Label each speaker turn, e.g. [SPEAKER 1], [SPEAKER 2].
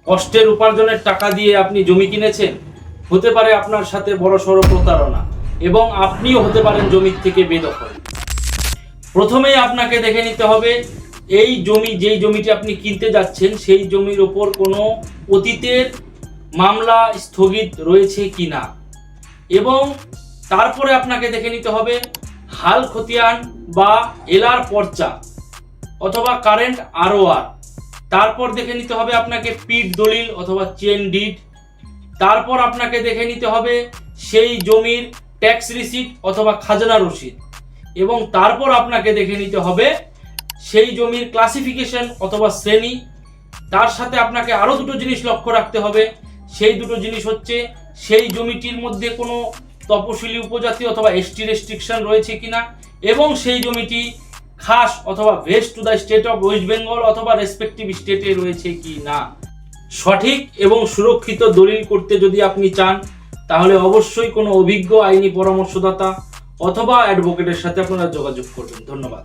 [SPEAKER 1] কষ্টের উপার্জনের টাকা দিয়ে আপনি জমি কিনেছেন, হতে পারে আপনার সাথে বড়সড় প্রতারণা এবং আপনিও হতে পারেন জমির থেকে বেদখল। প্রথমেই আপনাকে দেখে নিতে হবে এই যেই জমিটি আপনি কিনতে যাচ্ছেন সেই জমির ওপর কোনো অতীতের মামলা স্থগিত রয়েছে কিনা, এবং তারপরে আপনাকে দেখে নিতে হবে হাল খতিয়ান বা এলার পর্চা অথবা কারেন্ট ROR। তারপর দেখে নিতে হবে আপনাকে পিট দলিল অথবা চেন ডিড। তারপর আপনাকে দেখে নিতে হবে সেই জমির ট্যাক্স রিসিট অথবা খাজনা রসিদ, এবং তারপর আপনাকে দেখে নিতে হবে সেই জমির ক্লাসিফিকেশন অথবা শ্রেণী। তার সাথে আপনাকে আরও দুটো জিনিস লক্ষ্য রাখতে হবে। সেই দুটো জিনিস হচ্ছে সেই জমিটির মধ্যে কোনো তপশিলি উপজাতি অথবা ST রেস্ট্রিকশন রয়েছে কিনা, এবং সেই জমিটি খাস অথবা vest to the state of West Bengal অথবা রেসপেক্টিভ স্টেটে রয়েছে কি না। সঠিক এবং সুরক্ষিত দলিল করতে যদি আপনি চান তাহলে অবশ্যই কোনো অভিজ্ঞ আইনি পরামর্শদাতা অথবা অ্যাডভোকেটের সাথে আপনারা যোগাযোগ করবেন। ধন্যবাদ।